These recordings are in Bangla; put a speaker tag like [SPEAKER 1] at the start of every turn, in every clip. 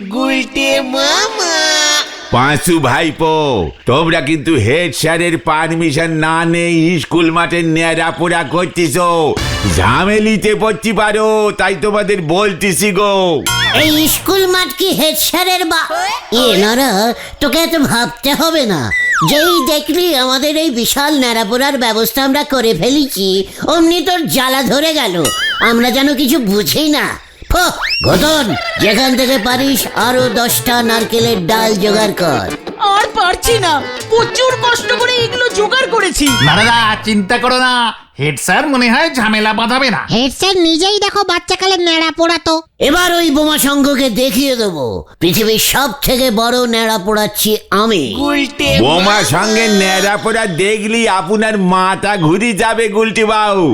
[SPEAKER 1] গুলটে মামা।
[SPEAKER 2] পাঁচু ভাইপো, তোমরা কিন্তু হেড স্যারের পারমিশন না নেই স্কুল মাঠে নেড়াপোড়া করতেছ, ঝামেলিতে পড়তে পারো, তাই তোমাদের বলতেছি গো।
[SPEAKER 3] এই স্কুল মাঠ কি হেড স্যারের নারা, তোকে এত ভাবতে হবে না। যেই দেখলি আমাদের এই বিশাল ন্যাড়াপোড়ার ব্যবস্থা আমরা করে ফেলেছি, অমনি তোর জ্বালা ধরে গেল। আমরা যেন কিছু বুঝি না। ঘটন, যেখান থেকে পারিস আরো 10টা নারকেলের ডাল জোগাড় কর।
[SPEAKER 1] আর পারছি না, প্রচুর কষ্ট করে এগুলো জোগাড় করেছি।
[SPEAKER 4] দাদা চিন্তা করো না, হেড স্যার মনে হয় ঝামেলা বাঁধাবে না।
[SPEAKER 5] হেড স্যার নিজেই দেখো বাচ্চাকালের ন্যাড়া পোড়াতো।
[SPEAKER 3] এবার ওই বোমা সংঘকে দেখিয়ে দেবো পৃথিবীর সব থেকে বড় ন্যাড়া পোড়াচ্ছি আমি।
[SPEAKER 2] বোমা সঙ্গে নেড়াপোড়া দেখলি আপনার মাথা ঘুরে যাবে গুলটি বাবু।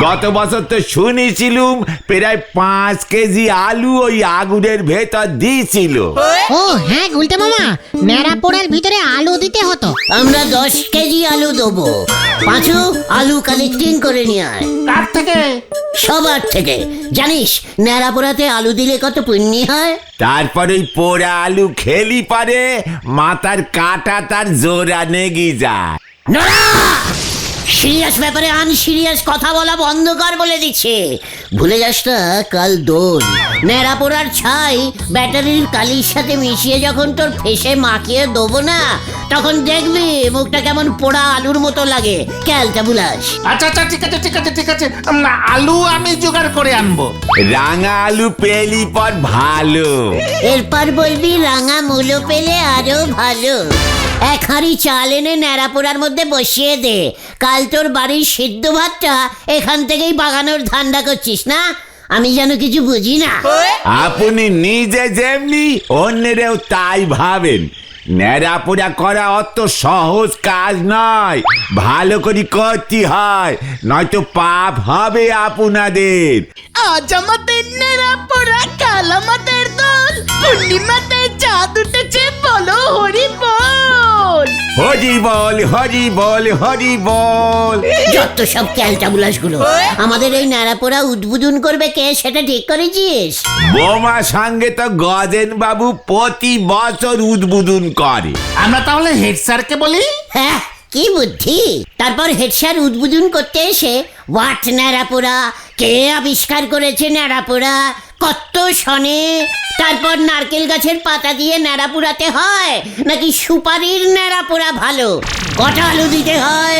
[SPEAKER 2] গত বছর তো শুনেছিলুম প্রায় 5 কেজি আলু ওই আগুনের ভেতর দিয়েছিল।
[SPEAKER 5] ও হ্যাঁ গুলটে মামা, ন্যাড়া পোড়ার ভিতরে আলু দিতে হতো।
[SPEAKER 3] আমরা 10 কেজি আলু দেবো। পাঁচু, আলু কালেক্টিং করে নিয়ে আয়।
[SPEAKER 4] কার থেকে?
[SPEAKER 3] সবার থেকে। জানিস ন্যাড়া পোড়াতে আলু দিলে কত পুণ্য হয়?
[SPEAKER 2] তারপর ওই পোড়া আলু খেলি পারে মাথার কাটা তার জোড়া নেগি যায়।
[SPEAKER 3] সিরিয়াস ব্যাপারে আনসিরিয়াস কথা বলা বন্ধ কর বলে দিচ্ছে। ভুলে যাস না কাল দোল। ন্যাড়া পোড়ার ছাই ব্যাটারির কালির সাথে মিশিয়ে যখন তোর ফেসে মাখিয়ে দেবো না, তখন দেখবি মুখটা কেমন পোড়া আলুর মতো লাগে। খেয়ালটা বুলাস।
[SPEAKER 4] আচ্ছা আচ্ছা, ঠিক আছে। আলু আমি জোগাড় করে আনবো।
[SPEAKER 2] রাঙা আলু পেলি পর ভালো।
[SPEAKER 3] এরপর বলবি রাঙা মূলো পেলে আরো ভালো। 1 হাঁড়ি চাল এনে ন্যাড়া পোড়ার মধ্যে বসিয়ে দে। কাল তোর বাড়ির সিদ্ধ ভাতটা এখান থেকেই বাগানোর ধান্দা করছিস না? আমি যেন কিছু বুঝি না।
[SPEAKER 2] আপনি নিজে যেমনি অন্যেরও তাই ভাবেন। নেড়াপোড়া করা অত সহজ কাজ নয়, ভালো করে করতে হয়, নয়তো পাপ হবে আপনাদের।
[SPEAKER 1] আজ আমাদের নেড়া পড়া, কাল আমাদের দোল, পূর্ণিমাতে চাঁদ উঠেছে, বলো হরি বল।
[SPEAKER 2] হরি বল হরি বল হরি বল।
[SPEAKER 3] যত সব ক্যালটাবুলাস গুলো। আমাদের এই ন্যাড়া পোড়া উদ্বোধন করবে কে সেটা ঠিক করেছিস?
[SPEAKER 2] বোমা সঙ্গে তো গজেন বাবু প্রতি বছর উদ্বোধন করে।
[SPEAKER 4] আমরা তাহলে হেড স্যারকে বলি।
[SPEAKER 3] হ্যাঁ, কি বুদ্ধি। তারপর হেড স্যার উদ্বোধন করতে এসে হোয়াট ন্যাড়াপোড়া, কে আবিষ্কার করেছে ন্যাড়াপোড়া, কত শনে, তারপর নারকেল গাছের পাতা দিয়ে ন্যাড়া পোড়াতে হয় নাকি সুপারির ন্যাড়া পোড়া ভালো, কটা আলু দিতে হয়,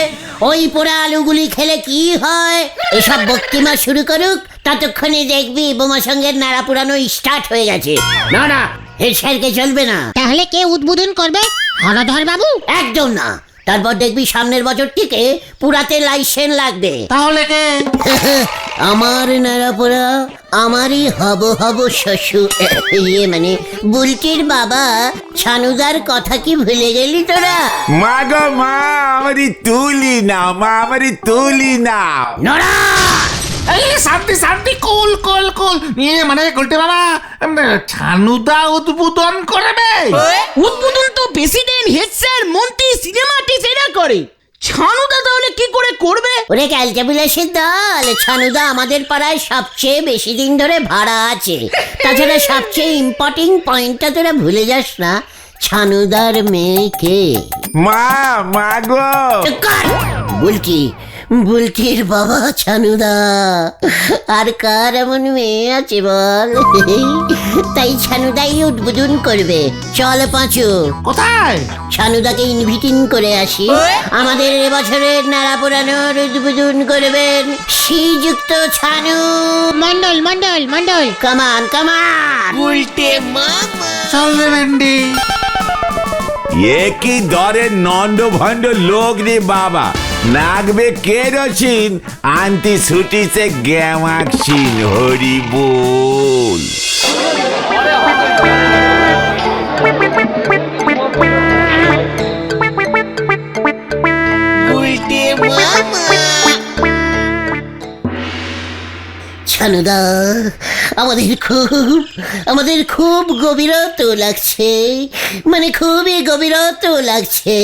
[SPEAKER 3] ওই পোড়া আলুগুলি খেলে কি হয়, এসব বক্তৃতা শুরু করুক। ততক্ষণে দেখবি বোমা সঙ্গের ন্যাড়া পোড়ানো স্টার্ট হয়ে গেছে। না, হেড স্যারকে চলবে না।
[SPEAKER 5] তাহলে কে উদ্বোধন করবে? হলধর বাবু?
[SPEAKER 3] একদম না। তারপর দেখবি সামনের বছর থেকে পুরাতে লাইসেন্স লাগবে।
[SPEAKER 4] তাহলে কে?
[SPEAKER 3] আমার ন্যাড়াপোড়া আমারই হব শ্বশুর, মানে বুলটির বাবা ছানুদার কথা কি ভুলে গেলি তোরা?
[SPEAKER 2] মা গো মা, আমারই তুলি নাও মা, আমারই তুলি নাও।
[SPEAKER 3] নড়া!
[SPEAKER 4] এই শান্তি, কুল। মানে গোলটে বাবা, ছানুদা উদ্বোধন করবে।
[SPEAKER 1] উদ্বোধন তো প্রেসিডেন্ট, হেড স্যার, মন্ত্রী, সিনেমা আর্টিস্ট করে। ছানুদা তাহলে কি করে করবে?
[SPEAKER 3] ওরে ক্যালটাবুলাসের দল, ছানুদা আমাদের পাড়ায় সবচেয়ে বেশি দিন ধরে ভাড়া আছে। তাছাড়া সবচেয়ে ইম্পর্টিং পয়েন্টটা তোরা ভুলে যাস না, ছানুদার মেয়েকে।
[SPEAKER 2] মা গো।
[SPEAKER 3] বুলটির বাবা ছানুদা। আর কার এমন মেয়ে আছে বল? তাই ছানুদাই উদ্বোধন করবে। চল পাঁচু।
[SPEAKER 4] কোথায়?
[SPEAKER 3] ছানুদাকে ইনভিটিং করে আসি। আমাদের এবছরের ন্যাড়া পোড়ানোর উদ্বোধন করবেন শ্রীযুক্ত ছানু
[SPEAKER 5] মন্ডল।
[SPEAKER 3] কামান।
[SPEAKER 4] চল রে ভেন্ডি।
[SPEAKER 2] এ কি দরের নন্ড ভণ্ড লোক রে বাবা, নাগবে কেরোসিন আনতি ছুটিছে গ্যামাক্সিন। হরি বল।
[SPEAKER 3] ছানুদা, আমাদের খুব গভীরত লাগছে, মানে খুবই গভীরত লাগছে।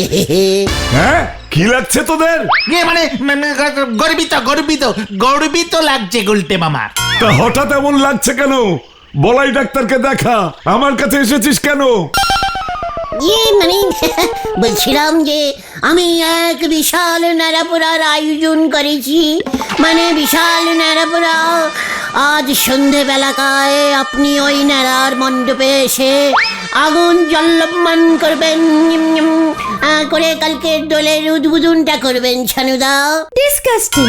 [SPEAKER 6] হ্যাঁ, কি লাগছে তোদের?
[SPEAKER 4] মানে গর্বিত লাগছে গোলটে মামা।
[SPEAKER 6] তা হঠাৎ এমন লাগছে কেন? বলাই ডাক্তারকে দেখা। আমার কাছে এসেছিস কেন?
[SPEAKER 3] মানে বলছিলাম যে আমি এক বিশাল ন্যাড়াপোড়ার আয়োজন করেছি, মানে বিশাল ন্যাড়াপোড়া। আজ সন্ধেবেলাকায় আপনি ওই ন্যাড়ার মণ্ডপে এসে আগুন জল্লবমান করবেন, করে কালকে দোলের উদ্বোধনটা করবেন ছানুদা।
[SPEAKER 1] ডিসকাস্টিং।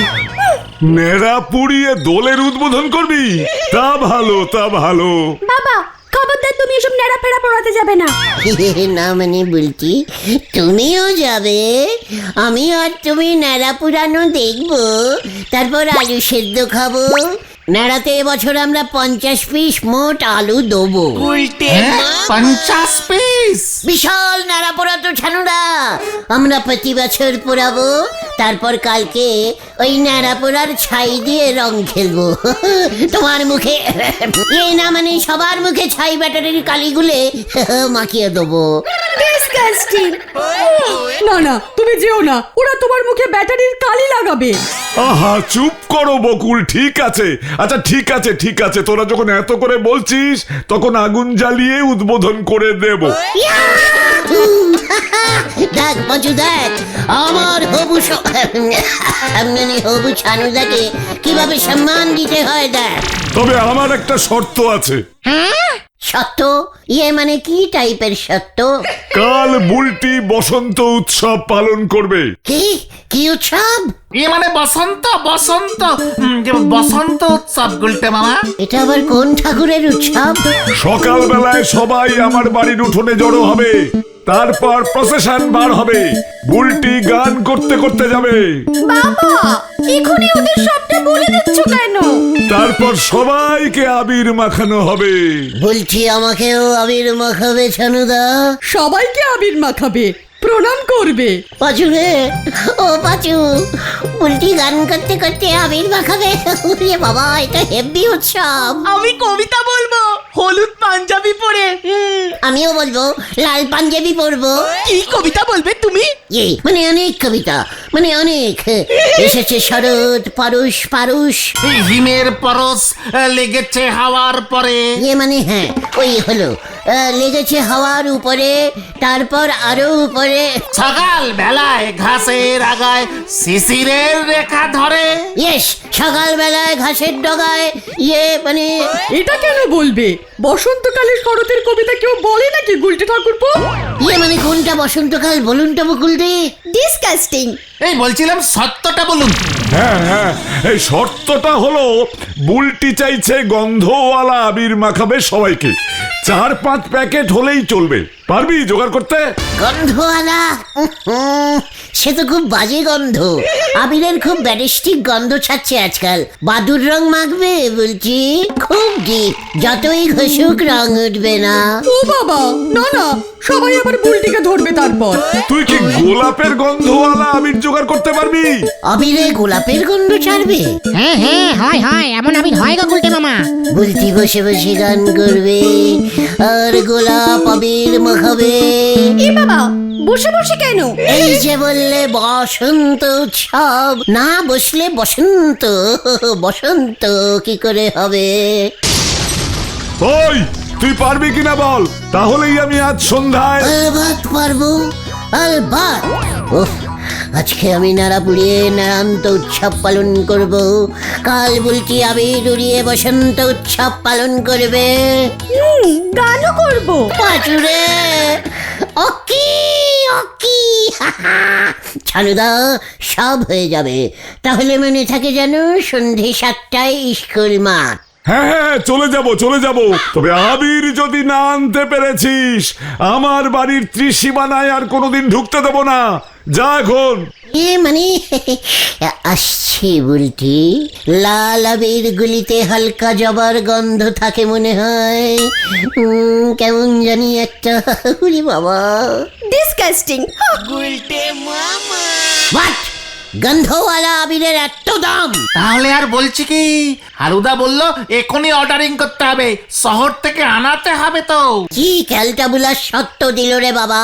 [SPEAKER 6] নেড়া পুড়িয়ে দোলের উদ্বোধন করবি? তা ভালো, তা ভালো।
[SPEAKER 1] বাবা খবরদার তুমি এসব নেড়া ফেড়া পড়াতে যাবে না।
[SPEAKER 3] না মানে বলছি তুমিও যাবে, আমি আর তুমি ন্যাড়া পুরানো দেখবো, তারপর আলু সেদ্ধ খাবো। ন্যাড়াতে এবছর আমরা 50 পিস মোট আলু দেবো।
[SPEAKER 4] 50 পিস?
[SPEAKER 3] বিশাল ন্যাড়া পোড়া তো ছানুরা, আমরা প্রতি বছর পোড়াবো, তারপর কালকে ওই ন্যাড়া পোড়ার ছাই দিয়ে রং খেলবো। তোমার মুখে না মানে সবার মুখে ছাই ব্যাটারির কালি গুলে মাখিয়ে দেবো।
[SPEAKER 1] ডিসকাস্টিং। না না তুমি যেও না, ওরা তোমার মুখে ব্যাটারির কালি লাগাবে।
[SPEAKER 6] আহা চুপ করো বকুল, ঠিক আছে। আচ্ছা ঠিক আছে, ঠিক আছে, তোরা যখন এত করে বলছিস তখন আগুন জ্বালিয়ে উদ্বোধন করে দেব।
[SPEAKER 3] দেখ পাঁচু দেখ, আমার হবু হবু ছানুদাকে কিভাবে সম্মান দিতে হয় দেখ।
[SPEAKER 6] তবে আমার একটা শর্ত আছে।
[SPEAKER 3] সত্য? মানে কি টাইপের সত্য?
[SPEAKER 6] কাল বুলটি বসন্ত উৎসব পালন করবে।
[SPEAKER 3] কি কি উৎসব?
[SPEAKER 4] মানে বসন্ত বসন্ত যে বসন্ত উৎসব গুলটে মামা।
[SPEAKER 3] এটা আবার কোন ঠাকুরের উৎসব?
[SPEAKER 6] সকালবেলায় সবাই আমার বাড়ির উঠোনে জড়ো হবে, তারপর প্রসেশন বার হবে, বুলটি গান করতে করতে যাবে।
[SPEAKER 1] বাবা এখনই ওদের সবটা বলে দিচ্ছ কেন?
[SPEAKER 6] তারপর সবাইকে আবির মাখানো হবে।
[SPEAKER 3] বলছি আমাকেও আবির মাখাবে ছানুদা?
[SPEAKER 1] সবাইকে আবির মাখাবে, প্রণাম করবে।
[SPEAKER 3] পাঁচু রে, ও পাঁচু, উল্টি গান করতে করতে আবির মাখাবে? ওরে বাবা, এটা হেভি উৎসব।
[SPEAKER 1] আমি কবিতা বলবো হলুদ পাঞ্জাবি পরে।
[SPEAKER 3] আমিও বলবো লাল পাঞ্জাবি পরবো।
[SPEAKER 1] কি কবিতা বলবে তুমি?
[SPEAKER 3] মানে অনেক কবিতা, মানে অনেক। এসেছে শরৎ, পারুষ পারুষ।
[SPEAKER 4] হিমের পরশ লেগেছে হাওয়ার পরে।
[SPEAKER 3] মানে হ্যাঁ ওই হলো, লেগেছে হাওয়ার উপরে, তারপর আরো উপরে।
[SPEAKER 4] সকাল বেলায় ঘাসের আগায় শিশিরের রেখা ধরে।
[SPEAKER 3] ইয়েস, সকালবেলায় ঘাসের ডগায় মানে।
[SPEAKER 1] এটা কেন বলবে? বসন্তকালে শরতের কবিতা কেউ বলে নাকি গুলটে ঠাকুরপো?
[SPEAKER 3] মানে কোনটা বসন্তকাল বলুন তো বকুল দে।
[SPEAKER 1] ডিসকাস্টিং।
[SPEAKER 4] এই বলছিলাম সত্যটা বলুন।
[SPEAKER 6] হ্যাঁ হ্যাঁ, এই শর্তটা হলো বুলটি চাইছে গন্ধওয়ালা আবির মাখাবে সবাইকে। 4-5 প্যাকেট হলেই চলবে। পারবি জোগাড় করতে?
[SPEAKER 3] গন্ধওয়ালা? সে তো খুব বাজে গন্ধ। আবিরের খুব ব্যারিস্টিক গন্ধ ছাড়ছে আজকাল। বাদুর রং মাখবে বলছি, খুব ডিপ, যতই ঘষুক রং উঠবে না।
[SPEAKER 1] ও বাবা, না না, সবাই আবার বুলটিকে ধরবে তারপর।
[SPEAKER 6] তুই কি গোলাপের গন্ধওয়ালা আবির জোগাড় করতে পারবি?
[SPEAKER 3] আবিরে গোলাপের গন্ধ ছাড়বে?
[SPEAKER 5] হ্যাঁ হ্যাঁ, হয় হয়, এমন আবির হয় গো গুলটে মামা।
[SPEAKER 3] বুলটি বসে বসে গান করবে আর গোলাপ আবির মাখাবে।
[SPEAKER 1] এ বাবা, বসে বসে কেন?
[SPEAKER 3] এই যে বললে বসন্ত উৎসব, না বসলে বসন্ত, বসন্ত কি করে হবে?
[SPEAKER 6] ওই তুই পারবি কিনা বল, তাহলেই আমি আজ সন্ধ্যায়।
[SPEAKER 3] আলবাত পারবো, আলবাত। উফ, আজকে আমি নাড়া পুড়িয়ে নারান্ত উৎসব পালন করব, কাল বুলটি আবির উড়িয়ে বসন্ত উৎসব পালন করবে।
[SPEAKER 1] গানও করবো।
[SPEAKER 3] পাঁচুরে অকি অকি, ছানুদা সব হয়ে যাবে। তাহলে মনে থাকে যেন সন্ধে 7টায় স্কুল মাঠ।
[SPEAKER 6] হ্যাঁ হ্যাঁ, চলে যাব চলে যাব। তবে আবির যদি না আনতে পেরেছিস, আমার বাড়ির ত্রিসীমানায় আর কোনোদিন ঢুকতে দেব না। যা এখন।
[SPEAKER 3] মানে আসছি বুলটি। লাল আবির গুলিতে হালকা জবার গন্ধ থাকে মনে হয়, কেমন জানি একটা। উরি বাবা,
[SPEAKER 1] ডিসকাস্টিং।
[SPEAKER 3] হোয়াট? গন্ধওয়ালা আবিরের এত দাম।
[SPEAKER 4] তাহলে আর বলছি কি, হারুদা বলল এখনই অর্ডারিং করতে হবে, শহর থেকে আনাতে হবে তো।
[SPEAKER 3] কি ক্যালটাবুলার সত্য দিল রে বাবা।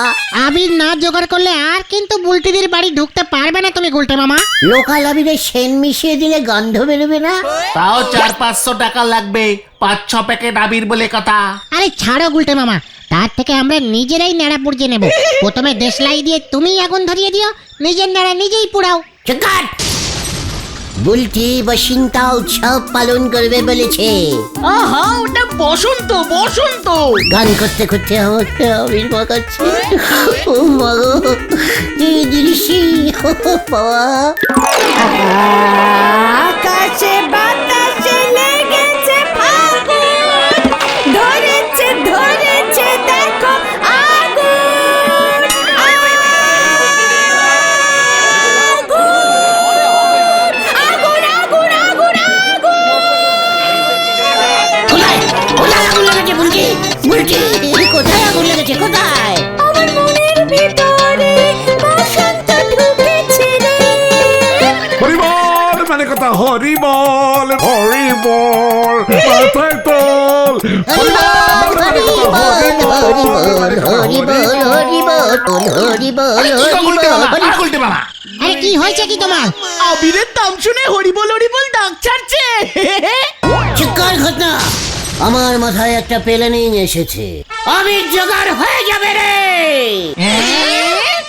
[SPEAKER 5] আবির না জোগাড় করলে আর কিন্তু বুলটিদের বাড়ি ঢুকতে পারবে না তুমি গুলটে মামা।
[SPEAKER 3] লোকাল আবিরে সেন মিশিয়ে দিলে গন্ধ বেরোবে না?
[SPEAKER 4] তাও 400-500 টাকা লাগবে, 5-6 প্যাকেট আবির বলে কথা।
[SPEAKER 5] আরে ছাড়ো গুলটে মামা, তার থেকে আমরা নিজেরাই নেড়া পুড়িয়ে নেব। প্রথমে দেশলাই দিয়ে তুমি আগুন ধরিয়ে দিও, নিজের নেড়া নিজেই পুড়াও।
[SPEAKER 3] চুকাট! বুলটি বসন্তা উৎসব পালন করবে বলেছে।
[SPEAKER 1] আহা ওটা বসন্ত বসন্ত।
[SPEAKER 3] গান করতে করতে আমার আবির মাখাচ্ছে। ও মাগো, কি দৃশ্যি বাবা।
[SPEAKER 7] আকাশে বাতাসে লেগেছে ফাগুন, ধরেছে ধরেছে দেখো আগুন, আগুন, আগুন, আগুন, আগুন, আগুন।
[SPEAKER 3] কোথায় কোথায় আগুন লেগেছে বুলটি? বুলটি কোথায় আগুন লেগেছে, কোথায়?
[SPEAKER 7] আমার মনের ভিতরে বসন্ত ঢুকেছে রে।
[SPEAKER 6] হরিবল মানে কথা, হরিবল হরিবল মাথায় তোল। হরিবল মানে কথা,
[SPEAKER 4] গুলটে মামা,
[SPEAKER 5] আরে কি হয়েছে কি তোমার?
[SPEAKER 1] আবিরের দাম শুনে হরিবল হরিবল ডাক ছাড়ছে।
[SPEAKER 3] চিৎকার ঘটনা। আমার মাথায় একটা প্ল্যানিং এসেছে। আবির জোগাড় হয়ে যাবে রে।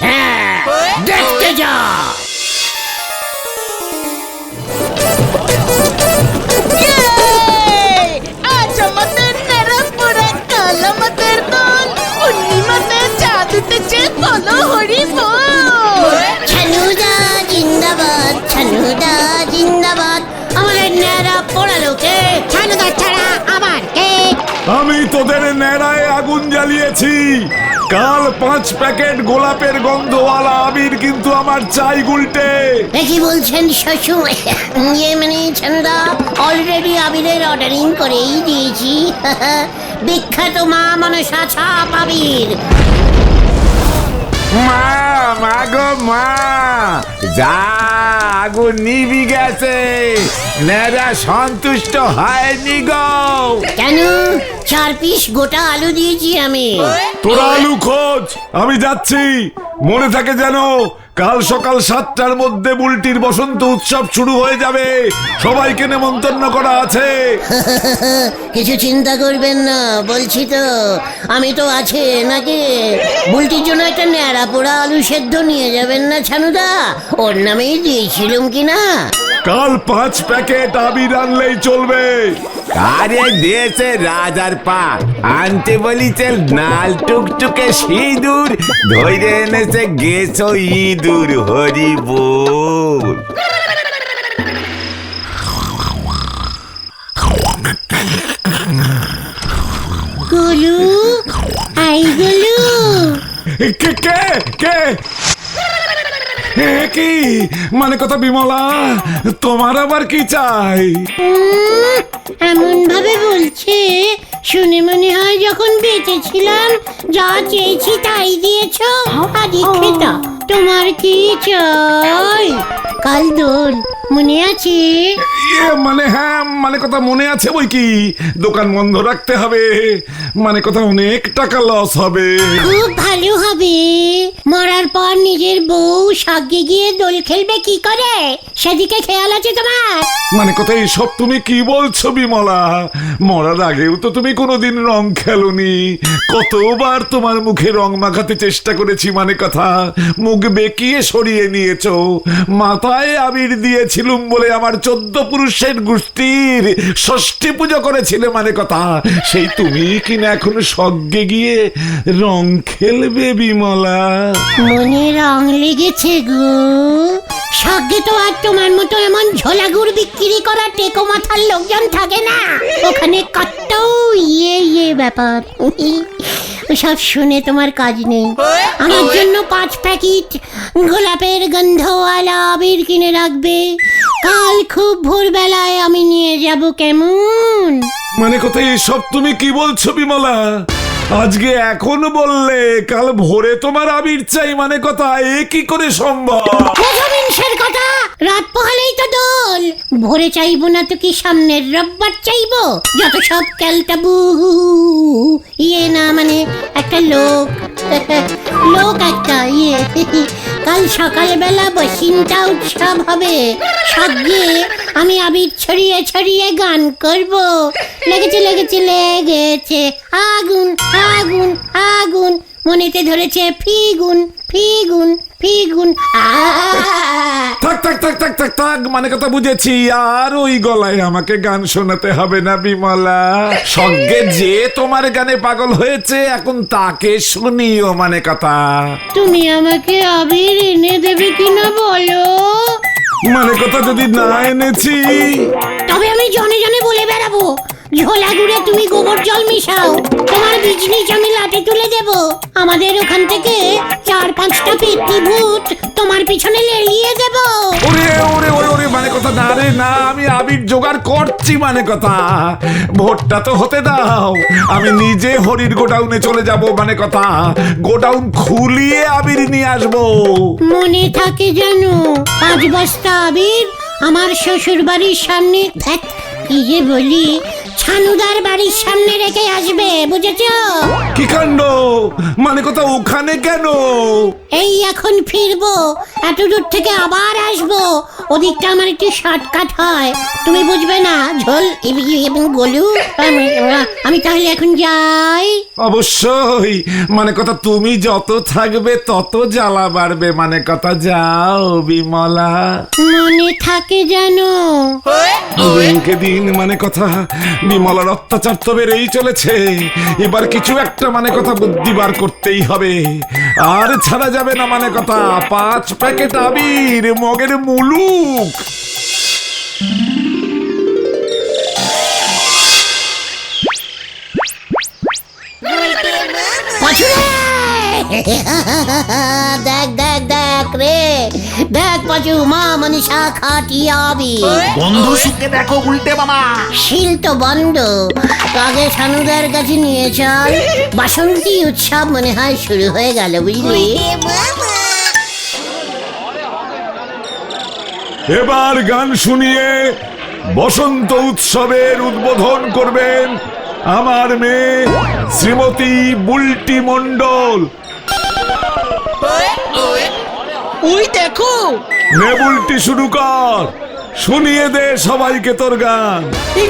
[SPEAKER 3] হ্যাঁ, দেখতে যা।
[SPEAKER 1] আজ আমাদের নেড়া পোড়া, কাল আমাদের দোল, পূর্ণিমাতে চাঁদ উঠেছে, বলো হরিবল।
[SPEAKER 3] ছানুদা জিন্দাবাদ, ছানুদা জিন্দাবাদ। আমাদের ন্যাড়া পোড়ালোকে
[SPEAKER 5] ছানুদা ছাড়া আবার কে?
[SPEAKER 6] আমি তোদের নেড়ায় আগুন জ্বালিয়েছি। কাল 5 প্যাকেট গোলাপের গন্ধওয়ালা আবির কিন্তু আমার চাই গুলটে।
[SPEAKER 3] কি বলছেন শ্বশুর? ইয়ে মানে ছানুদা, অলরেডি আবিরের অর্ডারিং করেই দিয়েছি। বিখ্যাত মা মনসা ছাপ আবির।
[SPEAKER 2] মা মা গো মা, যা আগুন নিভি গেছে, নেড়া সন্তুষ্ট হয়নি গো।
[SPEAKER 3] কেন? 4 পিস গোটা আলু দিয়েছি আমি।
[SPEAKER 6] তোরা আলু খোঁজ, আমি যাচ্ছি। মনে থাকে যেন কাল সকাল 7টার মধ্যে বুলটির বসন্ত উৎসব শুরু হয়ে যাবে। সবাইকে নেমন্তন্ন করা আছে।
[SPEAKER 3] কিছু চিন্তা করবেন না, বলছি তো আমি তো আছে নাকি। বুলটির জন্য একটা ন্যাড়া পোড়া আলু সেদ্ধ নিয়ে যাবেন না ছানুদা? ওর নামেই দিয়েছিলুম কি না?
[SPEAKER 6] কাল 5 প্যাকেট আবির আনলেই চলবে।
[SPEAKER 2] আরে দিয়েছে রাজার পা, আনতে বলিছে নাল টুকটুকে সিঁদুর, ধরে এনেছে গেছো ইঁদুর। হরিবল।
[SPEAKER 3] গোলু, আই গোলু।
[SPEAKER 6] কে কে কে? কি মানে কথা বিমলা, তোমার আবার কি চাই?
[SPEAKER 3] এমন ভাবে বলছে শুনে মনে হয় যখন বেঁচে ছিলাম যা চেয়েছি তাই দিয়েছ। আদি খেতা, তোমার কি চাই? কাল দোল মনে আছে?
[SPEAKER 6] মানে হ্যাঁ, মানে কথা মনে আছে বই কি। দোকান বন্ধ রাখতে হবে, মানে কথা অনেক টাকা লস হবে।
[SPEAKER 3] খুব ভালো হবে। মরার পর নিজের বউ সাগ্গে গিয়ে দোল খেলবে কি করে, সেদিকে খেয়াল আছে তোমার?
[SPEAKER 6] মানে কথা এইসব তুমি কি বলছো বিমলা? মরার আগেও তো তুমি কোনোদিন রং খেলোনি। কতবার তোমার মুখে রং মাখাতে চেষ্টা করেছি, মানে কথা মুখ বেঁকিয়ে সরিয়ে নিয়েছো। মাথায় আবির দিয়েছিলুম বলে আমার 14 পুরুষের গোষ্ঠীর ষষ্ঠী পুজো করেছিলে, মানে কথা সেই তুমি কিনা এখন সজ্ঞে গিয়ে রং খেলবে বিমলা।
[SPEAKER 3] মনে রং লেগেছে গো। সাগ্গে তো আর তোমার মতো এমন ঝোলাগুড় বিক্রি করা টেকো মাথার লোকজন থাকে না। ওখানে কত ইয়ে ব্যাপার। সব শুনে তোমার কাজ নেই। আমার জন্য 5 প্যাকেট গোলাপের গন্ধওয়ালা আবির কিনে রাখবে। কাল খুব ভোরবেলায় আমি নিয়ে যাব, কেমন?
[SPEAKER 6] মানে কথা এসব তুমি কি বলছো বিমলা? আজকে এখন বললে কাল ভোরে তোমার আবির চাই মানে কথা, এ কি করে সম্ভব?
[SPEAKER 3] প্রথমিংসের কথা, রাত পোহালেই তো দোল। ভোরে চাইবো না তো কি সামনের রোববার চাইবো? যত সব ক্যালটাবু। না মানে একটা লোক একটা কাল সকালবেলা বসিনটা উৎসব হবে। সঙ্গে আমি আবির ছড়িয়ে ছড়িয়ে গান করব। লেগেছে লেগেছে লেগেছে আগুন আগুন আগুন, মনেতে ধরেছে ফিগুন ফিগুন ফিগুন।
[SPEAKER 6] থাক থাক থাক থাক থাক থাক, মানে কথা বুঝেছি। আর ওই গলায় আমাকে গান শোনাতে হবে না বিমলা। সঙ্গে যে তোমার গানে পাগল হয়েছে এখন তাকে শুনিও মানে কথা।
[SPEAKER 3] তুমি আমাকে আবির এনে দেবে কিনা বলো?
[SPEAKER 6] মানে কথা যদি না এনেছি,
[SPEAKER 3] তবে আমি জনে জনে বলে বেড়াবো, ঝোলা গুড়ে তুমি গোবর জল মিশাও, তোমার বিজনিস আমি লাঠি তুলে দেব। আমাদের ওখান থেকে 4-5টা পেটনি ভূত তোমার পিছনে লেলিয়ে দেব।
[SPEAKER 6] ওরে ওরে ওরে ওরে, মানে কথা না রে না, আমি আবির জোগাড় করছি মানে কথা। ভোটটা তো হতে দাও, আমি নিজে হরির গোডাউনে চলে যাব মানে কথা। গোডাউন খুলিয়ে আবির নিয়ে আসবো।
[SPEAKER 3] মনে থাকে জানো, 5 বস্তা আবির আমার শ্বশুর বাড়ির সামনে, কি যে বলি, ছানুদার বাড়ির সামনে রেখে আসবে, বুঝেছো?
[SPEAKER 6] কি কাণ্ড, মানে কথা ওখানে কেন?
[SPEAKER 3] এই এখন ফিরবো, এত দূর থেকে আবার আসবো। ওদিকটা আমার একটু শর্টকাট হয়, তুমি বুঝবে না ঝোল এবং গোলু। আমি তাহলে এখন যাই।
[SPEAKER 6] অবশ্যই, মানে কথা তুমি যত থাকবে তত জ্বালা বাড়বে মানে কথা। যাও বিমলা।
[SPEAKER 3] মনে থাকে জানো।
[SPEAKER 6] দিনকে দিন মানে কথা বিমলার অত্যাচার তো বেড়েই চলেছে। এবার কিছু একটা মানে কথা বুদ্ধি বার করতেই হবে, আর ছাড়া যাবে না মানে কথা। 5 প্যাকেট আবির মগের মুলুক।
[SPEAKER 3] দেখ দেখ দেখ রে, দেখ পাচু, মা মনীষা খাটিয়া আবির।
[SPEAKER 4] বন্ধু শুকে দেখো উল্টে মামা।
[SPEAKER 3] শিল তো বন্ধ, আগে সানুদার কাছে নিয়ে চল। বাসন্তী উৎসব মনে হয় শুরু হয়ে গেল, বুঝলি?
[SPEAKER 6] এবার গান শুনিয়ে বসন্ত উৎসবের উদ্বোধন করবেন আমার মেয়ে শ্রীমতী বুলটি মণ্ডল।
[SPEAKER 1] ওই দেখো,
[SPEAKER 6] নে বুলটি, শুরু কর, শুনিয়ে দে সবাইকে তোর গান।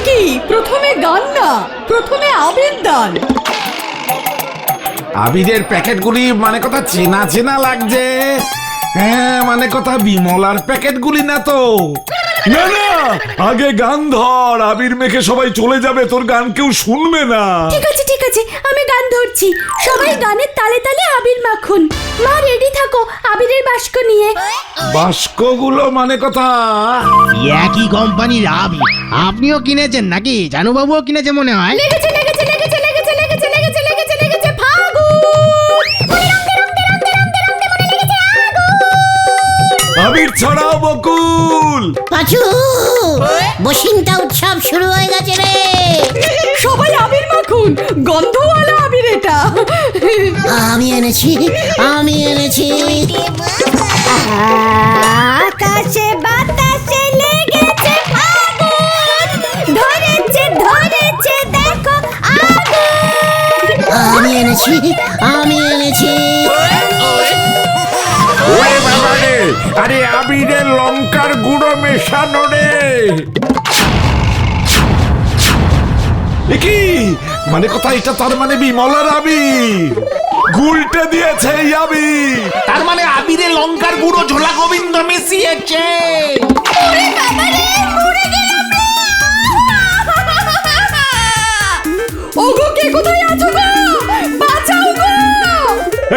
[SPEAKER 7] কি প্রথমে গান না, প্রথমে আবির দান।
[SPEAKER 2] আবিরের প্যাকেটগুলি মানে কথা চেনা চেনা লাগছে। হ্যাঁ, মানে কথা বিমলার প্যাকেটগুলি না তো?
[SPEAKER 6] না না, আগে গান ধর, আবির মেখে সবাই চলে যাবে, তোর গান কেউ শুনবে না।
[SPEAKER 7] ঠিক আছে ঠিক আছে, আমি গান ধরছি। সবাই গানের তালে তালে আবির মাখুন। মা রেডি থাকো আবিরের বাস্ক নিয়ে।
[SPEAKER 6] বাস্কগুলো মানে কথা
[SPEAKER 5] একই কোম্পানির আবির আপনিও কিনেছেন নাকি? জানুবাবুও কিনেছে মনে হয়।
[SPEAKER 7] লেগেছে লেগেছে লেগেছে লেগেছে লেগেছে লেগেছে লেগেছে লেগেছে
[SPEAKER 6] আবির ছড়াও বকুল।
[SPEAKER 3] পাচু, বসিনটা উৎসব শুরু হয়ে গেছে রে।
[SPEAKER 7] সবাই আবির মাখুন, গন্ধওয়ালা আবির এটা।
[SPEAKER 3] আমি এনেছি, আমি এনেছি।
[SPEAKER 7] আকাশে বাতাসে লেগেছে ফাগুন, ধরেছে ধরেছে দেখো আগুন।
[SPEAKER 3] আমি এনেছি, আমি এনেছি।
[SPEAKER 2] ওরে বাবা রে, আরে আবিরের লঙ্কার গুঁড়ো মেশানো রে।
[SPEAKER 6] এ কি মানে কথা, এটা তার মানে বিমলার আবির গুলটে দিয়েছে এই আবির।
[SPEAKER 4] তার মানে আবিরে লঙ্কার গুঁড়ো ঝোলা গোবিন্দ মিশিয়েছে।
[SPEAKER 7] ওরে বাবা রে, মরে গেলাম রে। ওগো, কে কোথায় আছো গো? বাঁচাও গো।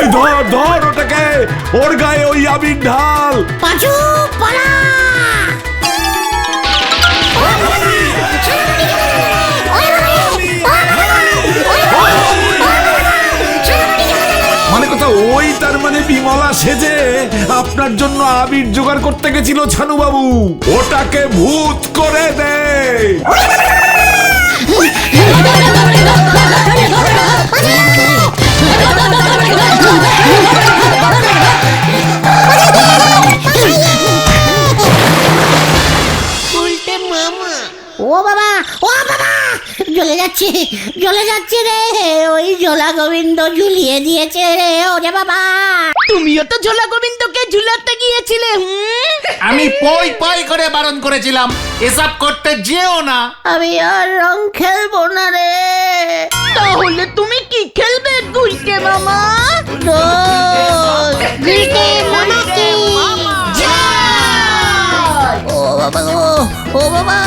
[SPEAKER 6] এই ধর ধর ওটাকে, ওর গায়ে ওই আবির ঢাল।
[SPEAKER 3] পাচু পালা।
[SPEAKER 6] মানে কথা ওই তার মানে বিমলা সেজে আপনার জন্য আবির জোগাড় করতে গেছিল ছানুবাবু। ওটাকে ভূত করে দে।
[SPEAKER 3] জ্বলে যাচ্ছে রে, ওই জোলা গোবিন্দ ঝুলিয়ে দিয়েছে রে, ওরে বাবা।
[SPEAKER 1] তুমিও তো ঝোলা গোবিন্দকে ঝুলাতে গিয়েছিলে।
[SPEAKER 4] আমি পই পই করে বারণ করেছিলাম এসব করতে যেও না।
[SPEAKER 3] আমি আর রং খেলবো না রে।
[SPEAKER 1] তাহলে তুমি কি খেলবে গুলটে মামা?
[SPEAKER 5] গুলটে মামা কি
[SPEAKER 3] ও বাবা, ও বাবা।